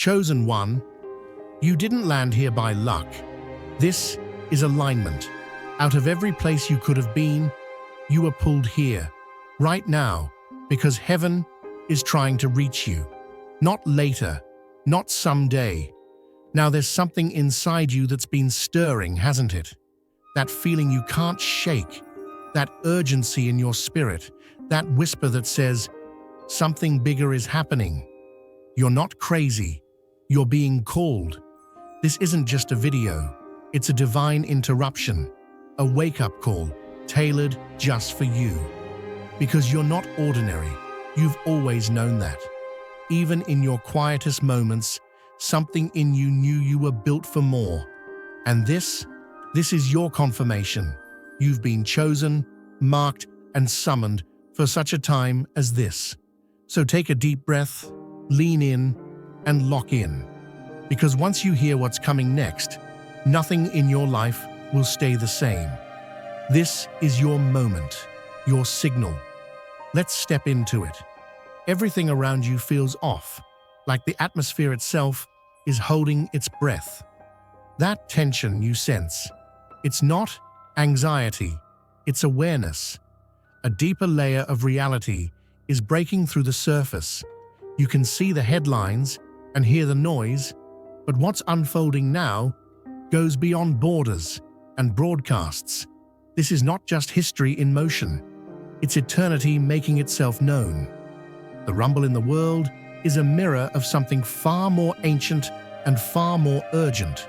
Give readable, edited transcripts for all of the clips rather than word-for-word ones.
Chosen one, you didn't land here by luck. This is alignment. Out of every place you could have been, you were pulled here, right now, because heaven is trying to reach you. Not later, not someday. Now there's something inside you that's been stirring, hasn't it? That feeling you can't shake, that urgency in your spirit, that whisper that says, something bigger is happening. You're not crazy. You're being called. This isn't just a video. It's a divine interruption, a wake-up call, tailored just for you. Because you're not ordinary. You've always known that. Even in your quietest moments, something in you knew you were built for more. And this is your confirmation. You've been chosen, marked, and summoned for such a time as this. So take a deep breath, lean in, and lock in. Because once you hear what's coming next, nothing in your life will stay the same. This is your moment, your signal. Let's step into it. Everything around you feels off, like the atmosphere itself is holding its breath. That tension you sense, it's not anxiety, it's awareness. A deeper layer of reality is breaking through the surface. You can see the headlines and hear the noise, but what's unfolding now goes beyond borders and broadcasts. This is not just history in motion, it's eternity making itself known. The rumble in the world is a mirror of something far more ancient and far more urgent.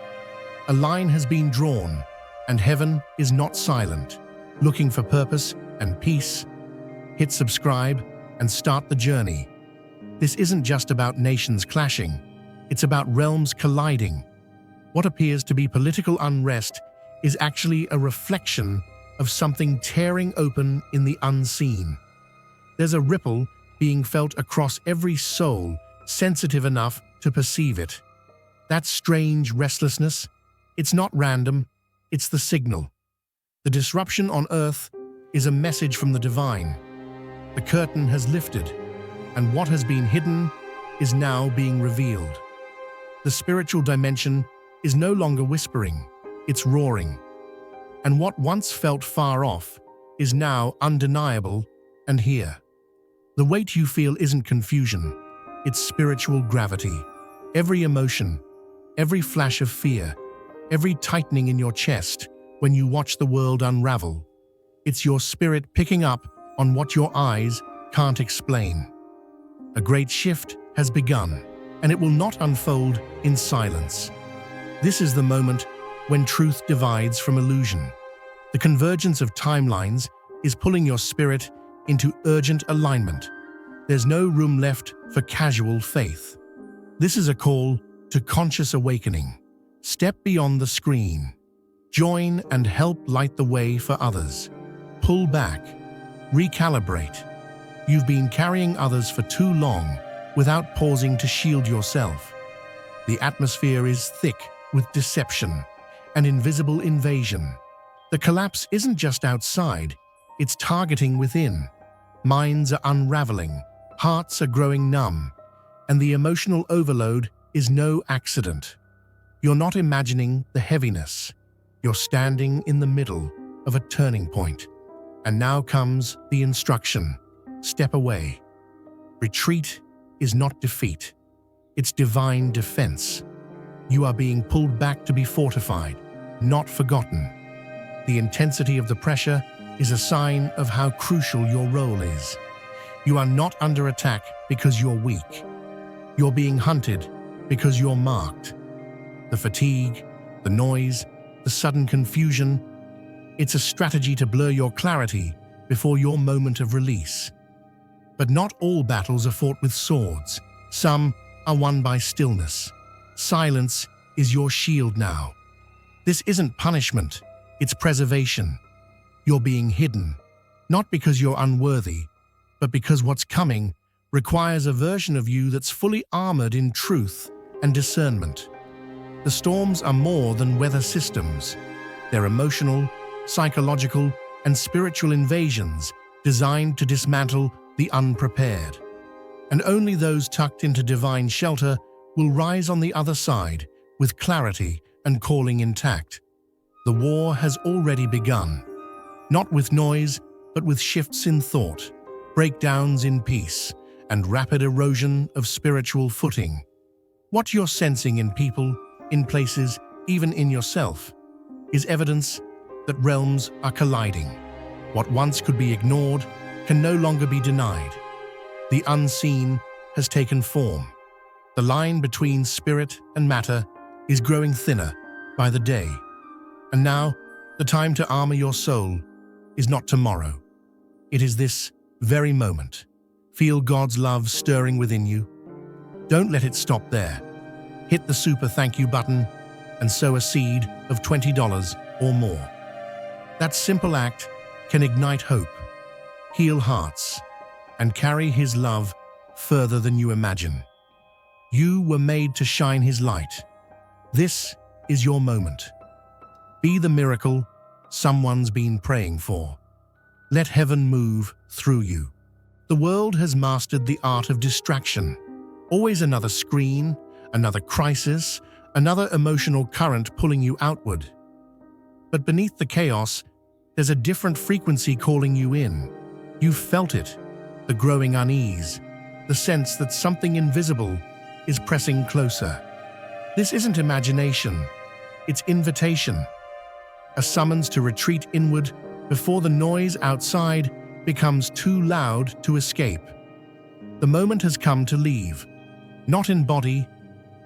A line has been drawn, and heaven is not silent. Looking for purpose and peace? Hit subscribe and start the journey. This isn't just about nations clashing, it's about realms colliding. What appears to be political unrest is actually a reflection of something tearing open in the unseen. There's a ripple being felt across every soul sensitive enough to perceive it. That strange restlessness, it's not random, it's the signal. The disruption on earth is a message from the divine. The curtain has lifted, and what has been hidden is now being revealed. The spiritual dimension is no longer whispering, it's roaring. And what once felt far off is now undeniable and here. The weight you feel isn't confusion, it's spiritual gravity. Every emotion, every flash of fear, every tightening in your chest when you watch the world unravel, it's your spirit picking up on what your eyes can't explain. A great shift has begun, and it will not unfold in silence. This is the moment when truth divides from illusion. The convergence of timelines is pulling your spirit into urgent alignment. There's no room left for casual faith. This is a call to conscious awakening. Step beyond the screen. Join and help light the way for others. Pull back. Recalibrate. You've been carrying others for too long without pausing to shield yourself. The atmosphere is thick with deception and invisible invasion. The collapse isn't just outside, it's targeting within. Minds are unraveling, hearts are growing numb, and the emotional overload is no accident. You're not imagining the heaviness. You're standing in the middle of a turning point. And now comes the instruction. Step away. Retreat is not defeat. It's divine defense. You are being pulled back to be fortified, not forgotten. The intensity of the pressure is a sign of how crucial your role is. You are not under attack because you're weak. You're being hunted because you're marked. The fatigue, the noise, the sudden confusion, it's a strategy to blur your clarity before your moment of release. But not all battles are fought with swords. Some are won by stillness. Silence is your shield now. This isn't punishment, it's preservation. You're being hidden, not because you're unworthy, but because what's coming requires a version of you that's fully armored in truth and discernment. The storms are more than weather systems. They're emotional, psychological, and spiritual invasions designed to dismantle the unprepared. And only those tucked into divine shelter will rise on the other side with clarity and calling intact. The war has already begun, not with noise, but with shifts in thought, breakdowns in peace, and rapid erosion of spiritual footing. What you're sensing in people, in places, even in yourself, is evidence that realms are colliding. What once could be ignored can no longer be denied. The unseen has taken form. The line between spirit and matter is growing thinner by the day. And now, the time to armor your soul is not tomorrow. It is this very moment. Feel God's love stirring within you. Don't let it stop there. Hit the super thank you button and sow a seed of $20 or more. That simple act can ignite hope, heal hearts, and carry His love further than you imagine. You were made to shine His light. This is your moment. Be the miracle someone's been praying for. Let heaven move through you. The world has mastered the art of distraction. Always another screen, another crisis, another emotional current pulling you outward. But beneath the chaos, there's a different frequency calling you in. You've felt it, the growing unease, the sense that something invisible is pressing closer. This isn't imagination, it's invitation. A summons to retreat inward before the noise outside becomes too loud to escape. The moment has come to leave, not in body,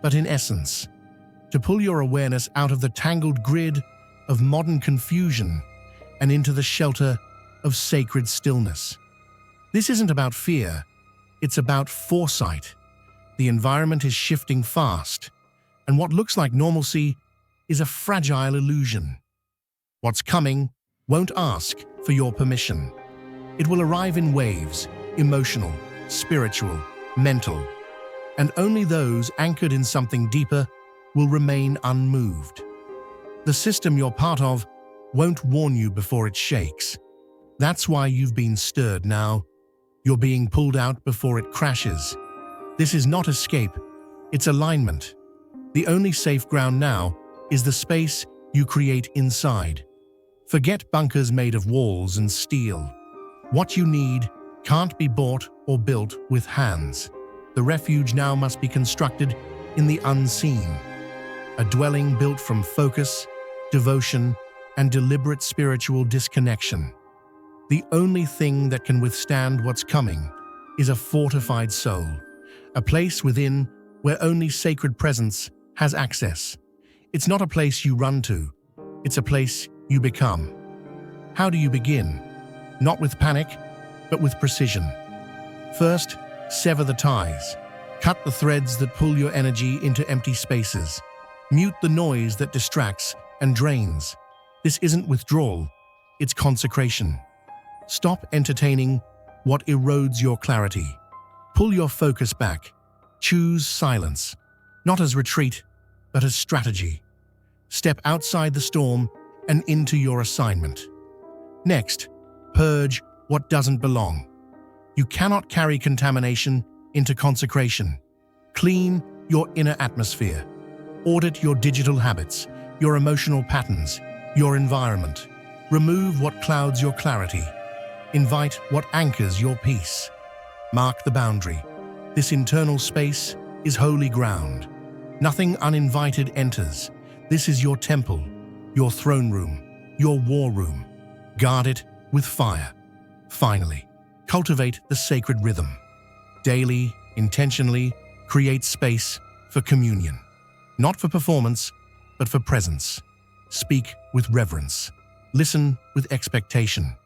but in essence, to pull your awareness out of the tangled grid of modern confusion and into the shelter of sacred stillness. This isn't about fear, it's about foresight. The environment is shifting fast, and what looks like normalcy is a fragile illusion. What's coming won't ask for your permission. It will arrive in waves, emotional, spiritual, mental, and only those anchored in something deeper will remain unmoved. The system you're part of won't warn you before it shakes. That's why you've been stirred now. You're being pulled out before it crashes. This is not escape, it's alignment. The only safe ground now is the space you create inside. Forget bunkers made of walls and steel. What you need can't be bought or built with hands. The refuge now must be constructed in the unseen. A dwelling built from focus, devotion, and deliberate spiritual disconnection. The only thing that can withstand what's coming is a fortified soul, a place within where only sacred presence has access. It's not a place you run to, it's a place you become. How do you begin? Not with panic, but with precision. First, sever the ties. Cut the threads that pull your energy into empty spaces. Mute the noise that distracts and drains. This isn't withdrawal, it's consecration. Stop entertaining what erodes your clarity. Pull your focus back. Choose silence, not as retreat, but as strategy. Step outside the storm and into your assignment. Next, purge what doesn't belong. You cannot carry contamination into consecration. Clean your inner atmosphere. Audit your digital habits, your emotional patterns, your environment. Remove what clouds your clarity. Invite what anchors your peace. Mark the boundary. This internal space is holy ground. Nothing uninvited enters. This is your temple, your throne room, your war room. Guard it with fire. Finally, cultivate the sacred rhythm. Daily, intentionally, create space for communion. Not for performance, but for presence. Speak with reverence. Listen with expectation.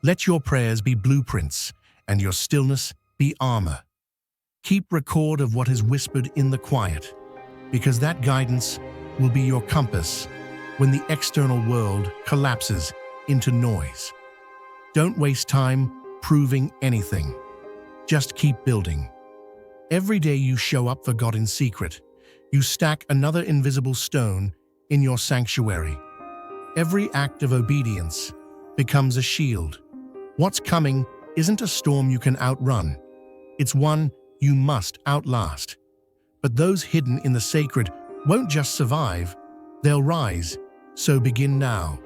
Let your prayers be blueprints and your stillness be armor. Keep record of what is whispered in the quiet, because that guidance will be your compass when the external world collapses into noise. Don't waste time proving anything. Just keep building. Every day you show up for God in secret, you stack another invisible stone in your sanctuary. Every act of obedience becomes a shield. What's coming isn't a storm you can outrun. It's one you must outlast. But those hidden in the sacred won't just survive, they'll rise. So begin now.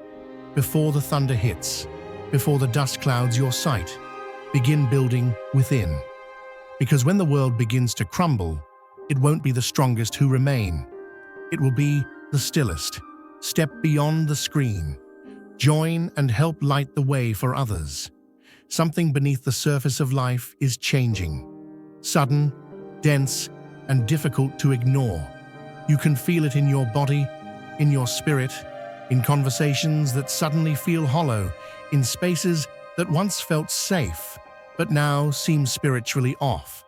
Before the thunder hits, before the dust clouds your sight, begin building within. Because when the world begins to crumble, it won't be the strongest who remain. It will be the stillest. Step beyond the screen. Join and help light the way for others. Something beneath the surface of life is changing. Sudden, dense, and difficult to ignore. You can feel it in your body, in your spirit, in conversations that suddenly feel hollow, in spaces that once felt safe, but now seem spiritually off.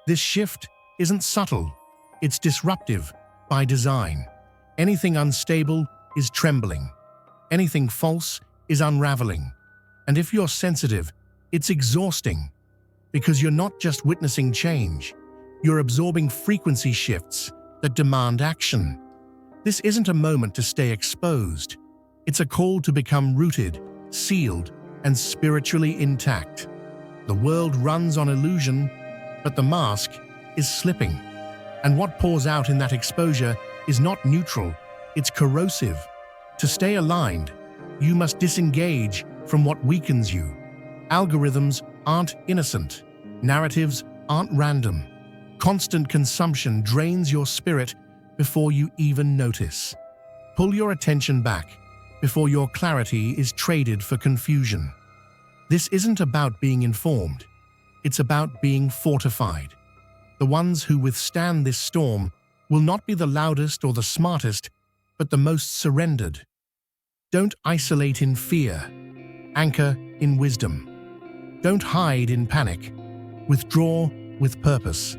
This shift isn't subtle, it's disruptive by design. Anything unstable is trembling. Anything false is unraveling. And if you're sensitive, it's exhausting. Because you're not just witnessing change, you're absorbing frequency shifts that demand action. This isn't a moment to stay exposed. It's a call to become rooted, sealed, and spiritually intact. The world runs on illusion, but the mask is slipping. And what pours out in that exposure is not neutral, it's corrosive. To stay aligned, you must disengage from what weakens you. Algorithms aren't innocent. Narratives aren't random. Constant consumption drains your spirit before you even notice. Pull your attention back before your clarity is traded for confusion. This isn't about being informed. It's about being fortified. The ones who withstand this storm will not be the loudest or the smartest, but the most surrendered. Don't isolate in fear. Anchor in wisdom. Don't hide in panic. Withdraw with purpose.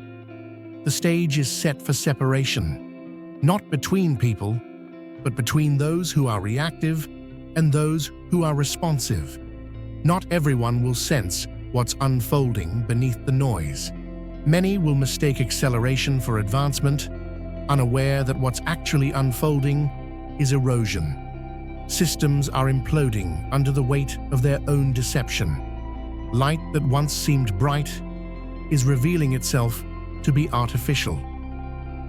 The stage is set for separation, not between people, but between those who are reactive and those who are responsive. Not everyone will sense what's unfolding beneath the noise. Many will mistake acceleration for advancement, unaware that what's actually unfolding is erosion. Systems are imploding under the weight of their own deception. Light that once seemed bright is revealing itself to be artificial.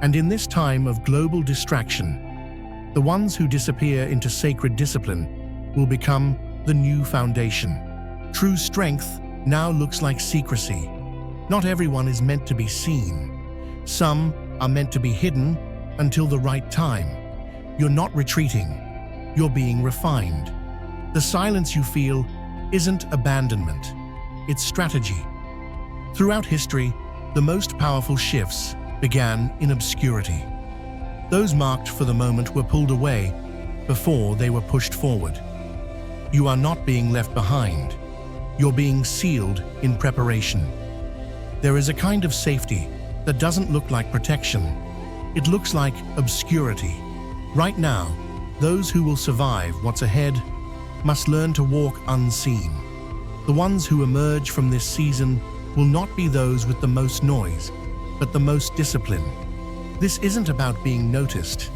And in this time of global distraction, the ones who disappear into sacred discipline will become the new foundation. True strength now looks like secrecy. Not everyone is meant to be seen. Some are meant to be hidden until the right time. You're not retreating. You're being refined. The silence you feel isn't abandonment. It's strategy. Throughout history, the most powerful shifts began in obscurity. Those marked for the moment were pulled away before they were pushed forward. You are not being left behind. You're being sealed in preparation. There is a kind of safety that doesn't look like protection. It looks like obscurity. Right now, those who will survive what's ahead must learn to walk unseen. The ones who emerge from this season will not be those with the most noise, but the most discipline. This isn't about being noticed.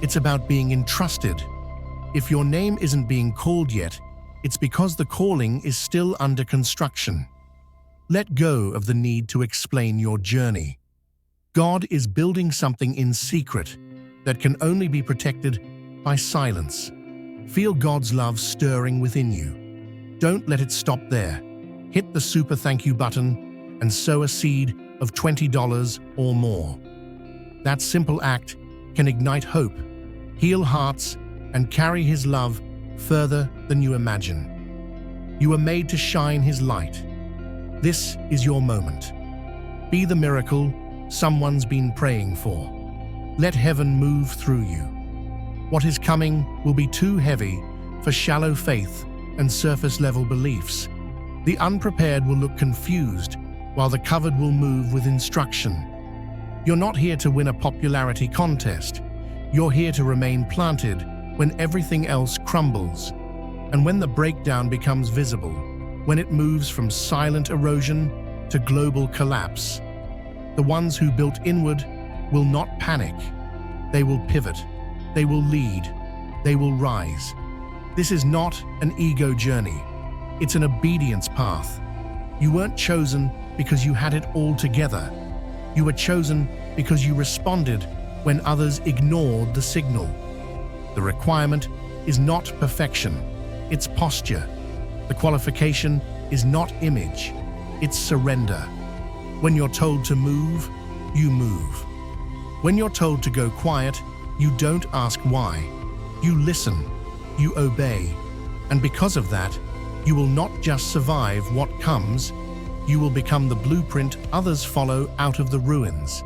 It's about being entrusted. If your name isn't being called yet, it's because the calling is still under construction. Let go of the need to explain your journey. God is building something in secret that can only be protected by silence. Feel God's love stirring within you. Don't let it stop there. Hit the super thank you button and sow a seed of $20 or more. That simple act can ignite hope, heal hearts, and carry His love further than you imagine. You are made to shine His light. This is your moment. Be the miracle someone's been praying for. Let heaven move through you. What is coming will be too heavy for shallow faith and surface-level beliefs. The unprepared will look confused, while the covered will move with instruction. You're not here to win a popularity contest. You're here to remain planted when everything else crumbles. And when the breakdown becomes visible, when it moves from silent erosion to global collapse, the ones who built inward will not panic. They will pivot. They will lead. They will rise. This is not an ego journey. It's an obedience path. You weren't chosen because you had it all together. You were chosen because you responded when others ignored the signal. The requirement is not perfection, it's posture. The qualification is not image, it's surrender. When you're told to move, you move. When you're told to go quiet, you don't ask why. You listen, you obey. And because of that, you will not just survive what comes, you will become the blueprint others follow out of the ruins.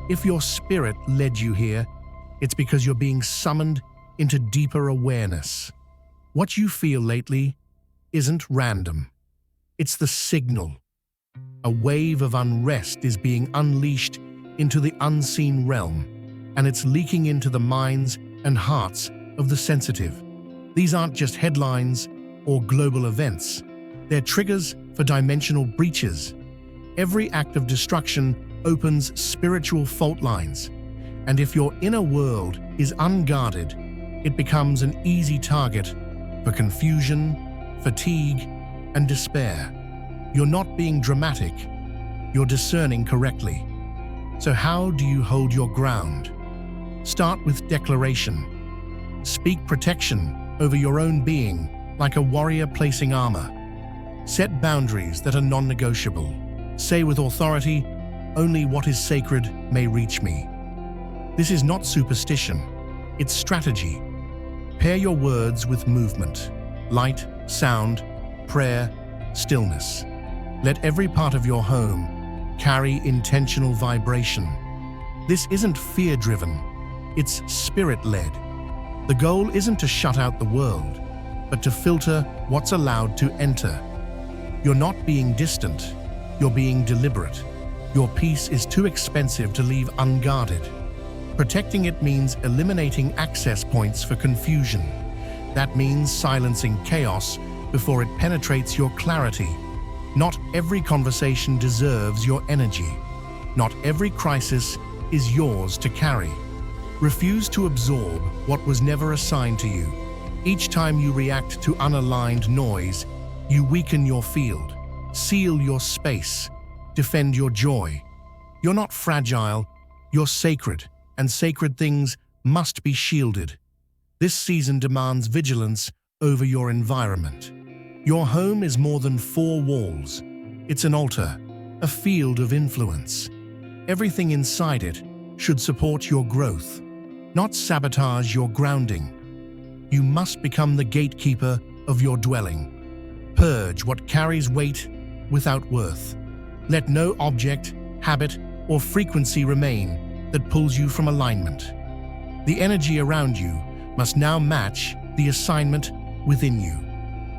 If your spirit led you here, it's because you're being summoned into deeper awareness. What you feel lately isn't random. It's the signal. A wave of unrest is being unleashed into the unseen realm, and it's leaking into the minds and hearts of the sensitive. These aren't just headlines or global events. They're triggers for dimensional breaches. Every act of destruction opens spiritual fault lines, and if your inner world is unguarded, it becomes an easy target for confusion, fatigue, and despair. You're not being dramatic, you're discerning correctly. So how do you hold your ground? Start with declaration. Speak protection over your own being like a warrior placing armor. Set boundaries that are non-negotiable. Say with authority, only what is sacred may reach me. This is not superstition, it's strategy. Pair your words with movement, light, sound, prayer, stillness. Let every part of your home carry intentional vibration. This isn't fear-driven, it's spirit-led. The goal isn't to shut out the world, but to filter what's allowed to enter. You're not being distant, you're being deliberate. Your peace is too expensive to leave unguarded. Protecting it means eliminating access points for confusion. That means silencing chaos before it penetrates your clarity. Not every conversation deserves your energy. Not every crisis is yours to carry. Refuse to absorb what was never assigned to you. Each time you react to unaligned noise, you weaken your field, seal your space, defend your joy. You're not fragile, you're sacred, and sacred things must be shielded. This season demands vigilance over your environment. Your home is more than four walls. It's an altar, a field of influence. Everything inside it should support your growth, not sabotage your grounding. You must become the gatekeeper of your dwelling. Purge what carries weight without worth. Let no object, habit, or frequency remain that pulls you from alignment. The energy around you must now match the assignment within you.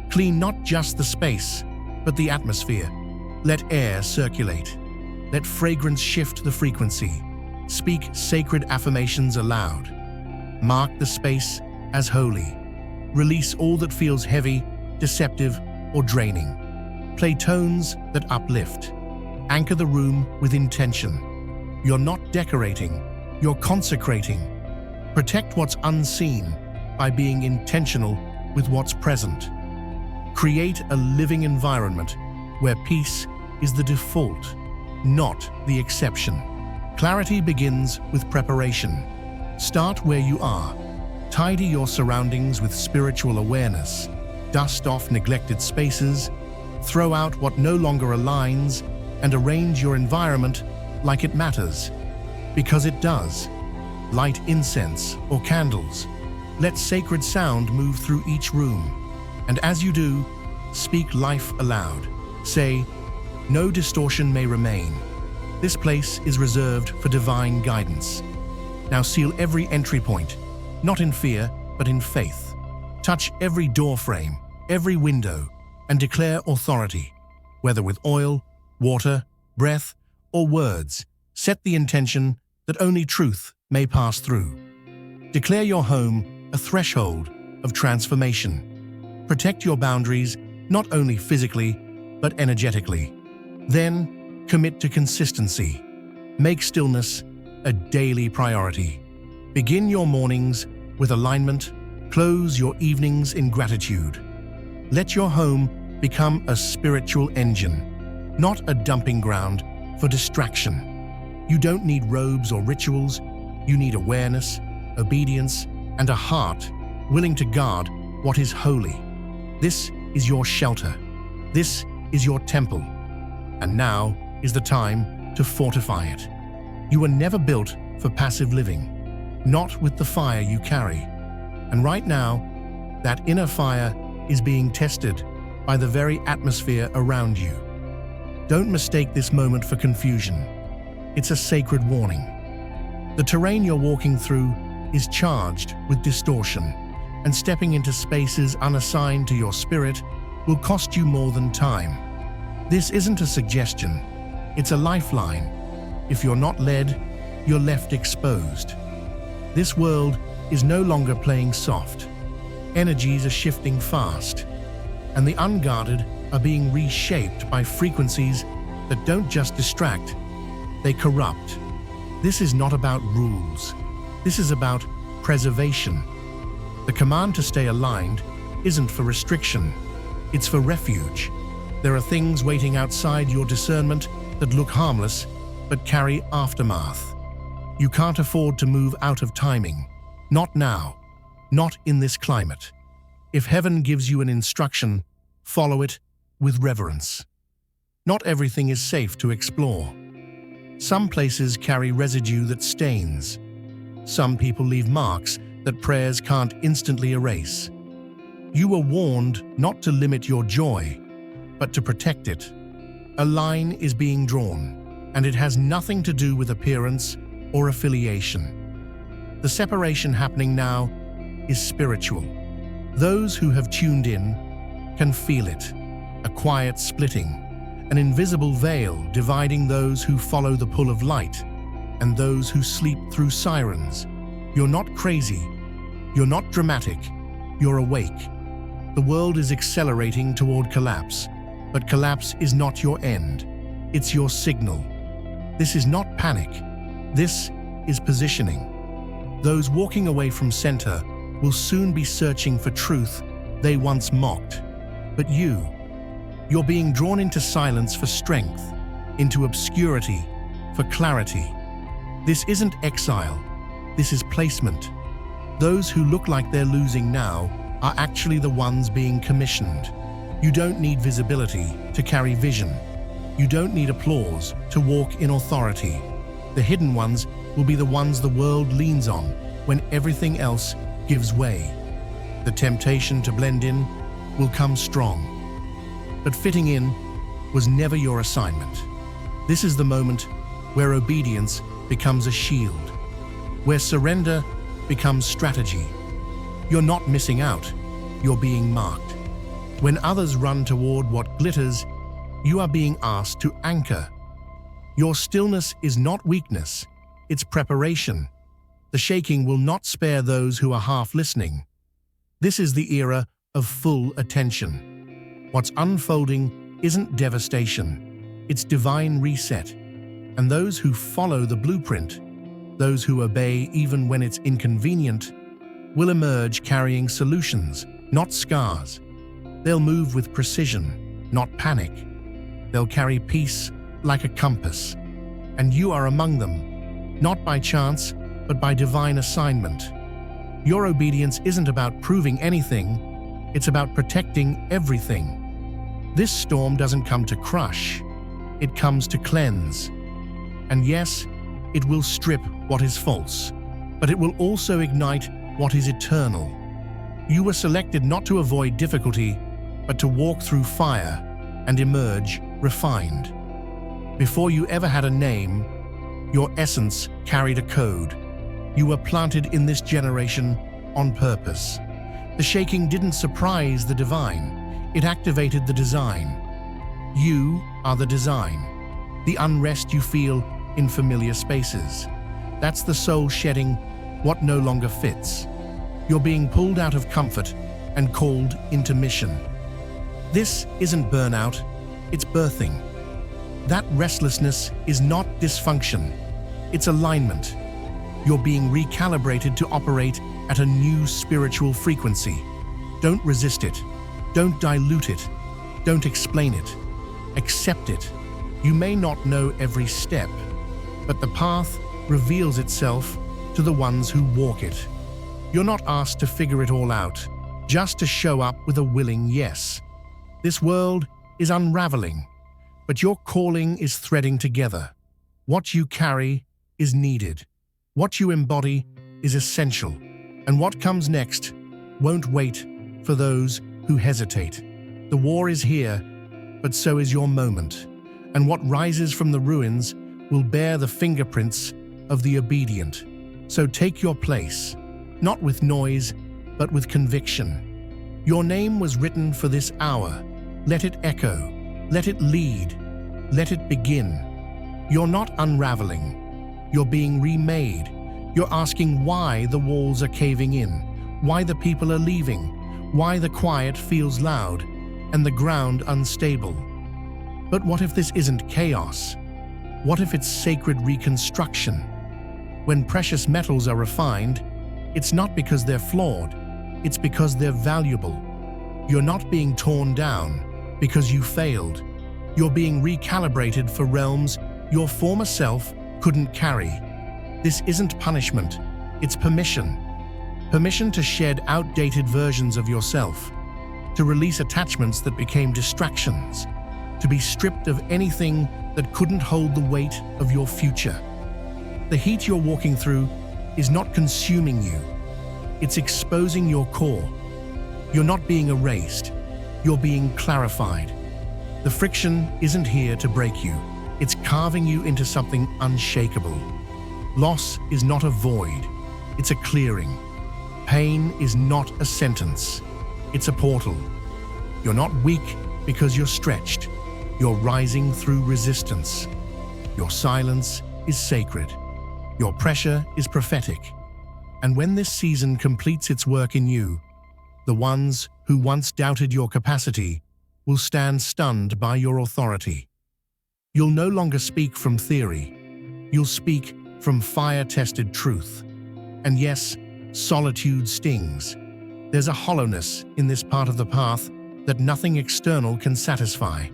Clean not just the space, but the atmosphere. Let air circulate. Let fragrance shift the frequency. Speak sacred affirmations aloud. Mark the space as holy. Release all that feels heavy, deceptive, or draining. Play tones that uplift. Anchor the room with intention. You're not decorating, you're consecrating. Protect what's unseen by being intentional with what's present. Create a living environment where peace is the default, not the exception. Clarity begins with preparation. Start where you are. Tidy your surroundings with spiritual awareness. Dust off neglected spaces. Throw out what no longer aligns, and arrange your environment like it matters. Because it does. Light incense or candles. Let sacred sound move through each room. And as you do, speak life aloud. Say, no distortion may remain. This place is reserved for divine guidance. Now seal every entry point, not in fear, but in faith. Touch every door frame, every window, and declare authority, whether with oil, water, breath, or words. Set the intention that only truth may pass through. Declare your home a threshold of transformation. Protect your boundaries, not only physically, but energetically. Then, commit to consistency. Make stillness a daily priority. Begin your mornings with alignment, close your evenings in gratitude. Let your home become a spiritual engine, not a dumping ground for distraction. You don't need robes or rituals. You need awareness, obedience, and a heart willing to guard what is holy. This is your shelter. This is your temple. And now is the time to fortify it. You were never built for passive living, not with the fire you carry. And right now, that inner fire is being tested by the very atmosphere around you. Don't mistake this moment for confusion. It's a sacred warning. The terrain you're walking through is charged with distortion, and stepping into spaces unassigned to your spirit will cost you more than time. This isn't a suggestion, it's a lifeline. If you're not led, you're left exposed. This world is no longer playing soft. Energies are shifting fast, and the unguarded are being reshaped by frequencies that don't just distract, they corrupt. This is not about rules. This is about preservation. The command to stay aligned isn't for restriction, it's for refuge. There are things waiting outside your discernment that look harmless but carry aftermath. You can't afford to move out of timing. Not now. Not in this climate. If heaven gives you an instruction, follow it with reverence. Not everything is safe to explore. Some places carry residue that stains. Some people leave marks that prayers can't instantly erase. You were warned not to limit your joy, but to protect it. A line is being drawn, and it has nothing to do with appearance or affiliation. The separation happening now is spiritual. Those who have tuned in can feel it, a quiet splitting, an invisible veil dividing those who follow the pull of light and those who sleep through sirens. You're not crazy, you're not dramatic, you're awake. The world is accelerating toward collapse, but collapse is not your end, it's your signal. This is not panic, this is positioning. Those walking away from center will soon be searching for truth they once mocked. But you're being drawn into silence for strength, into obscurity for clarity. This isn't exile, this is placement. Those who look like they're losing now are actually the ones being commissioned. You don't need visibility to carry vision. You don't need applause to walk in authority. The hidden ones will be the ones the world leans on when everything else gives way. The temptation to blend in will come strong. But fitting in was never your assignment. This is the moment where obedience becomes a shield, where surrender becomes strategy. You're not missing out, you're being marked. When others run toward what glitters, you are being asked to anchor. Your stillness is not weakness, it's preparation. The shaking will not spare those who are half listening. This is the era of full attention. What's unfolding isn't devastation, it's divine reset. And those who follow the blueprint, those who obey even when it's inconvenient, will emerge carrying solutions, not scars. They'll move with precision, not panic. They'll carry peace like a compass. And you are among them, not by chance, but by divine assignment. Your obedience isn't about proving anything, it's about protecting everything. This storm doesn't come to crush, it comes to cleanse. And yes, it will strip what is false, but it will also ignite what is eternal. You were selected not to avoid difficulty, but to walk through fire and emerge refined. Before you ever had a name, your essence carried a code. You were planted in this generation on purpose. The shaking didn't surprise the divine, it activated the design. You are the design, the unrest you feel in familiar spaces. That's the soul shedding what no longer fits. You're being pulled out of comfort and called into mission. This isn't burnout, it's birthing. That restlessness is not dysfunction, it's alignment. You're being recalibrated to operate at a new spiritual frequency. Don't resist it, don't dilute it, don't explain it. Accept it. You may not know every step, but the path reveals itself to the ones who walk it. You're not asked to figure it all out, just to show up with a willing yes. This world is unraveling, but your calling is threading together. What you carry is needed. What you embody is essential. And what comes next won't wait for those who hesitate. The war is here, but so is your moment. And what rises from the ruins will bear the fingerprints of the obedient. So take your place, not with noise, but with conviction. Your name was written for this hour. Let it echo. Let it lead. Let it begin. You're not unraveling. You're being remade. You're asking why the walls are caving in, why the people are leaving, why the quiet feels loud and the ground unstable. But what if this isn't chaos? What if it's sacred reconstruction? When precious metals are refined, it's not because they're flawed, it's because they're valuable. You're not being torn down because you failed. You're being recalibrated for realms your former self couldn't carry. This isn't punishment, it's permission. Permission to shed outdated versions of yourself, to release attachments that became distractions, to be stripped of anything that couldn't hold the weight of your future. The heat you're walking through is not consuming you, it's exposing your core. You're not being erased, you're being clarified. The friction isn't here to break you, it's carving you into something unshakable. Loss is not a void, it's a clearing. Pain is not a sentence, it's a portal. You're not weak because you're stretched, you're rising through resistance. Your silence is sacred, your pressure is prophetic. And when this season completes its work in you, the ones who once doubted your capacity will stand stunned by your authority. You'll no longer speak from theory, you'll speak from fire-tested truth. And yes, solitude stings. There's a hollowness in this part of the path that nothing external can satisfy.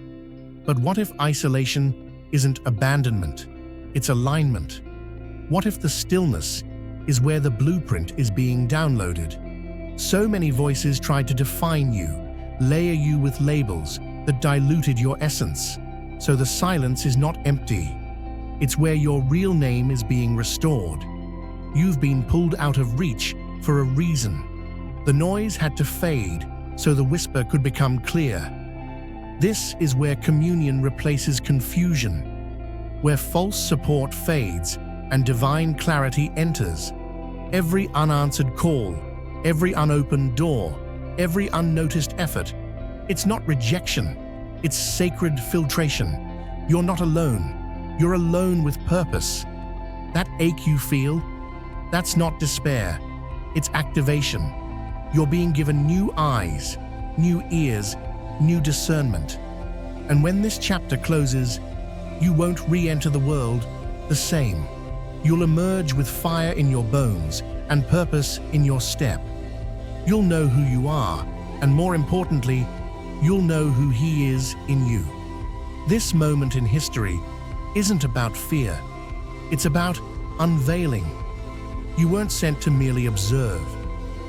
But what if isolation isn't abandonment, it's alignment? What if the stillness is where the blueprint is being downloaded? So many voices tried to define you, layer you with labels that diluted your essence. So the silence is not empty. It's where your real name is being restored. You've been pulled out of reach for a reason. The noise had to fade so the whisper could become clear. This is where communion replaces confusion, where false support fades and divine clarity enters. Every unanswered call, every unopened door, every unnoticed effort, it's not rejection, it's sacred filtration. You're not alone. You're alone with purpose. That ache you feel, that's not despair, it's activation. You're being given new eyes, new ears, new discernment. And when this chapter closes, you won't re-enter the world the same. You'll emerge with fire in your bones and purpose in your step. You'll know who you are, and more importantly, you'll know who He is in you. This moment in history isn't about fear, it's about unveiling. You weren't sent to merely observe.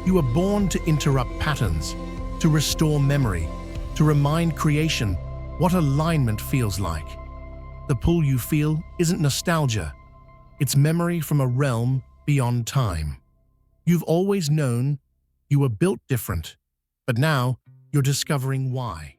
You were born to interrupt patterns, to restore memory, to remind creation what alignment feels like. The pull you feel isn't nostalgia, it's memory from a realm beyond time. You've always known you were built different, but now you're discovering why.